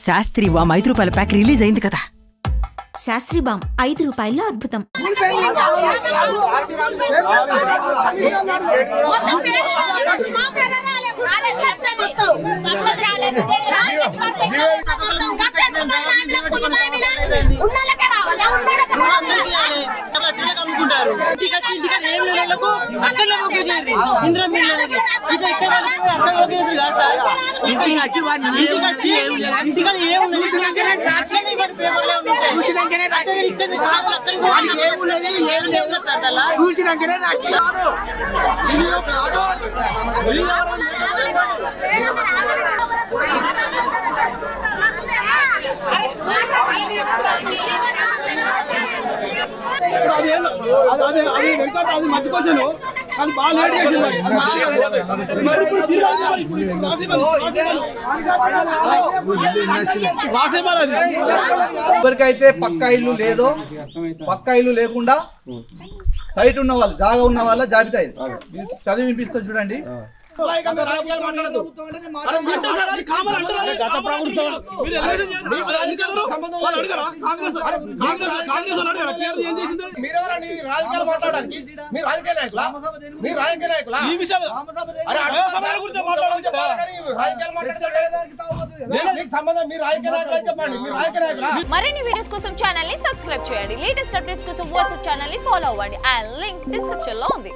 Sastry balm 5 రూపాయల pack release అయింది కదా. శాస్త్రి బామ్ 5 రూపాయల్లో అద్భుతం. ఎవరికైతే పక్కా ఇల్లు లేదో, పక్కా ఇల్లు లేకుండా సైట్ ఉన్న వాళ్ళు, జాగా ఉన్న వాళ్ళ జాబితా చదివి వినిపిస్తుంది చూడండి. మరిన్ని వీడియోస్ కోసం ఛానల్ ని సబ్స్క్రైబ్ చేయండి. లేటెస్ట్ అప్డేట్స్ కోసం వాట్సాప్ ఛానల్ ని ఫాలో అవ్వండి. ఆ లింక్ డిస్క్రిప్షన్ లో ఉంది.